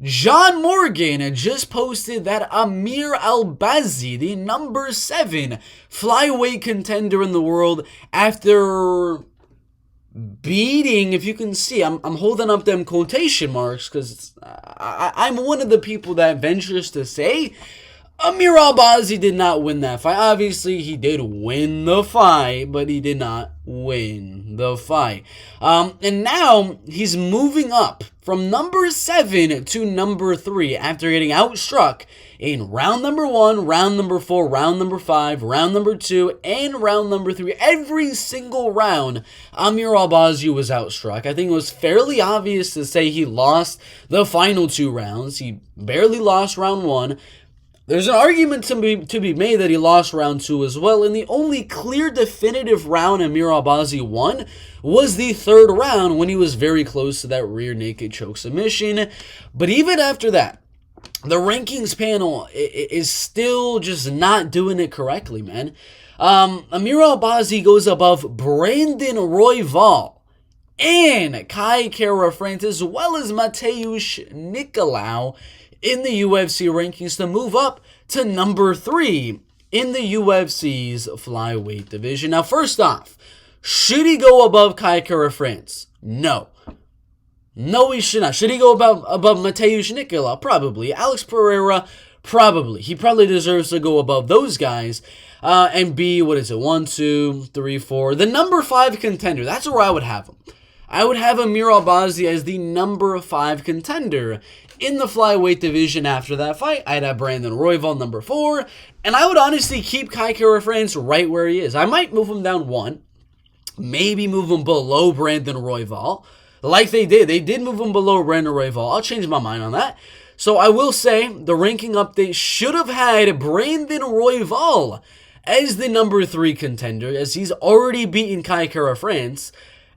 John Morgan just posted that Amir Albazi, the number 7 flyweight contender in the world, after beating, if you can see, I'm holding up them quotation marks because I'm one of the people that ventures to say Amir Albazi did not win that fight. Obviously, he did win the fight, but he did not win the fight. And now he's moving up from number 7 to number 3 after getting outstruck in round number 1, round number 4, round number 5, round number 2, and round number 3. Every single round, Amir Albazi was outstruck. I think it was fairly obvious to say he lost the final 2 rounds. He barely lost round 1. There's an argument to be made that he lost round 2 as well, and the only clear definitive round Amir Albazi won was the 3rd round when he was very close to that rear naked choke submission. But even after that, the rankings panel is still just not doing it correctly, man. Amir Albazi goes above Brandon Royval and Kai Kara France, as well as Mateusz Nicolau, in the UFC rankings to move up to number 3 in the UFC's flyweight division. Now, first off, should he go above Kai Kara France? No. No, he should not. Should he go above Mateusz Nicolau? Probably. Alex Pereira? Probably. He probably deserves to go above those guys and be, 1, 2, 3, 4, the number 5 contender. That's where I would have him. I would have Amir Albazi as the number 5 contender in the flyweight division after that fight. I'd have Brandon Royval number 4, and I would honestly keep Kai Kara France right where he is. I might move him down 1, maybe move him below Brandon Royval, like they did. They did move him below Brandon Royval. I'll change my mind on that. So I will say the ranking update should have had Brandon Royval as the number 3 contender, as he's already beaten Kai Kara France,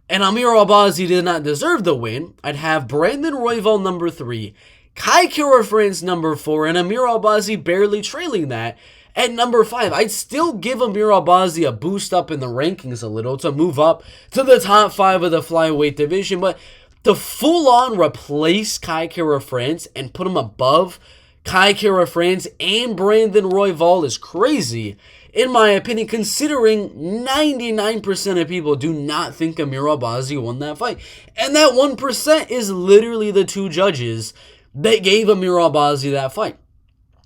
and Amir Albazi did not deserve the win. I'd have Brandon Royval number 3, Kai Kara France number 4, and Amir Albazi barely trailing that at number 5. I'd still give Amir Albazi a boost up in the rankings a little to move up to the top 5 of the flyweight division, but to full-on replace Kai Kara France and put him above Kai Kara France and Brandon Royval is crazy, in my opinion, considering 99% of people do not think Amir Albazi won that fight. And that 1% is literally the 2 judges that gave Amir Albazi that fight.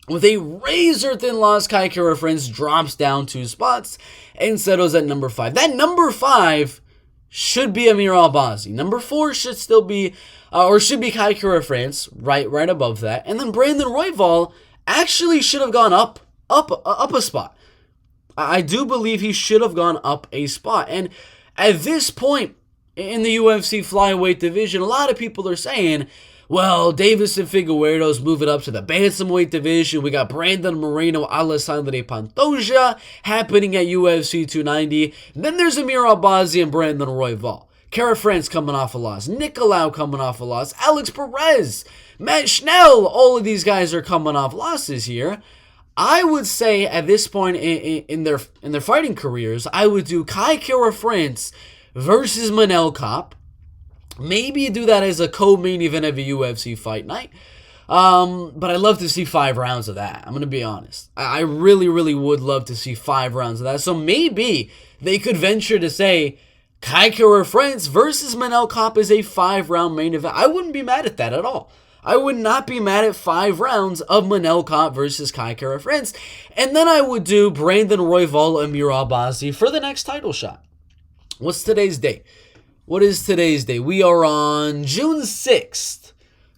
With a razor-thin loss, Kai Kara France drops down 2 spots and settles at number 5. That number 5 should be Amir Albazi. Number 4 should still be, should be Kai Kara France, right above that. And then Brandon Royval actually should have gone up a spot. I do believe he should have gone up a spot. And at this point in the UFC flyweight division, a lot of people are saying, well, Davis and Figueiredo's moving up to the bantamweight division. We got Brandon Moreno, Alessandro Pantoja happening at UFC 290. Then there's Amir Albazi and Brandon Royval. Kara France coming off a loss. Nicolau coming off a loss. Alex Perez, Matt Schnell. All of these guys are coming off losses here. I would say at this point in their fighting careers, I would do Kai Kara France versus Manel Kape. Maybe do that as a co-main event of a UFC fight night. But I'd love to see 5 rounds of that. I'm going to be honest. I really, really would love to see 5 rounds of that. So maybe they could venture to say Kai Kara France versus Manel Kape is a 5-round main event. I wouldn't be mad at that at all. I would not be mad at 5 rounds of Manel Kape versus Kai Kara France. And then I would do Brandon Royval, Amir Albazi for the next title shot. What's today's date? What is today's date? We are on June 6th.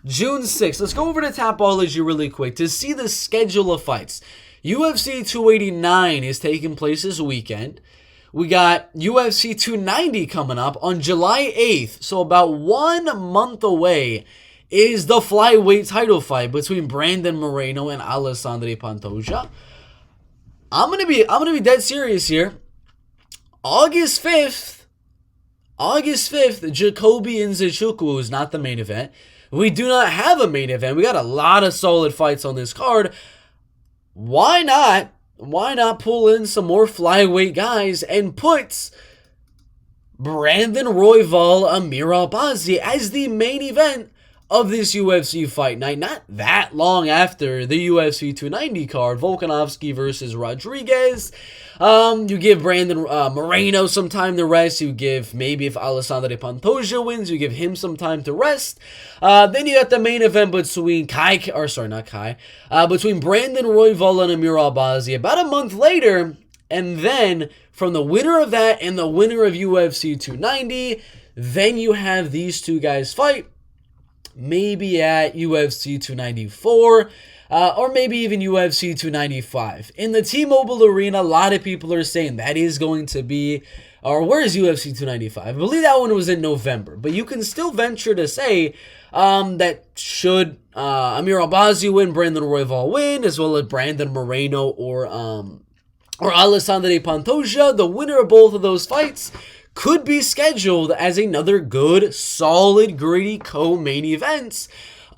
June 6th. Let's go over to Tapology really quick to see the schedule of fights. UFC 289 is taking place this weekend. We got UFC 290 coming up on July 8th. So about 1 month away is the flyweight title fight between Brandon Moreno and Alessandro Pantoja. I'm gonna be dead serious here. August 5th, Jacoby Nzechukwu is not the main event. We do not have a main event. We got a lot of solid fights on this card. Why not? Why not pull in some more flyweight guys and put Brandon Royval, Amir Albazi as the main event of this UFC fight night, not that long after the UFC 290 card, Volkanovski versus Rodriguez. You give Brandon Moreno some time to rest. You give, maybe if Alessandro Pantoja wins, you give him some time to rest. Then you got the main event between between Brandon Royval and Amir Albazi about a month later. And then from the winner of that and the winner of UFC 290, then you have these two guys fight. Maybe at UFC 294, or maybe even UFC 295. In the T-Mobile Arena, a lot of people are saying that is going to be, or where is UFC 295? I believe that one was in November, but you can still venture to say that should Amir Albazi win, Brandon Royval win, as well as Brandon Moreno or Alessandro Pantoja, the winner of both of those fights could be scheduled as another good, solid, gritty co-main event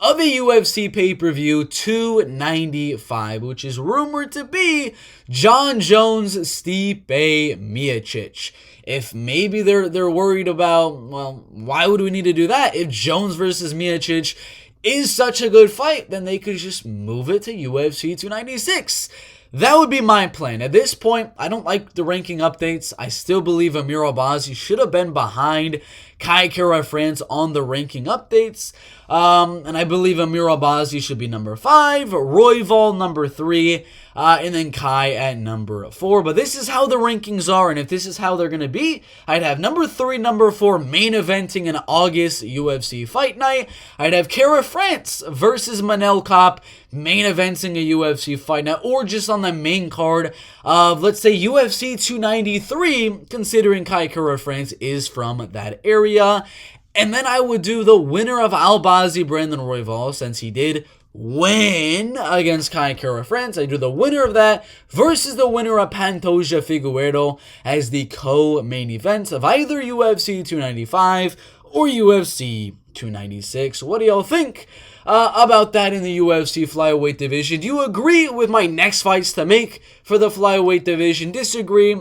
of a UFC pay-per-view 295, which is rumored to be Jon Jones, Stipe Miocic. If maybe they're worried about, well, why would we need to do that? If Jones versus Miocic is such a good fight, then they could just move it to UFC 296. That would be my plan. At this point, I don't like the ranking updates. I still believe Amir Albazi should have been behind Kai Kara France on the ranking updates. And I believe Amir Albazi should be number 5, Royval number 3, and then Kai at number 4. But this is how the rankings are, and if this is how they're going to be, I'd have number 3, number 4 main eventing in August UFC Fight Night. I'd have Kara France versus Manel Kape main eventing a UFC Fight Night, or just on the main card of, let's say, UFC 293, considering Kai Kara France is from that area. And then I would do the winner of Albazi, Brandon Royval, since he did win against Kai Kara France. I do the winner of that versus the winner of Pantoja Figueiredo as the co-main event of either UFC 295 or UFC 296. What do y'all think about that in the UFC flyweight division? Do you agree with my next fights to make for the flyweight division? Disagree?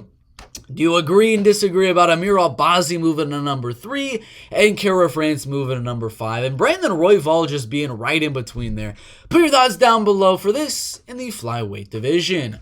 Do you agree and disagree about Amir Albazi moving to number 3 and Kara France moving to number 5 and Brandon Royval just being right in between there? Put your thoughts down below for this in the flyweight division.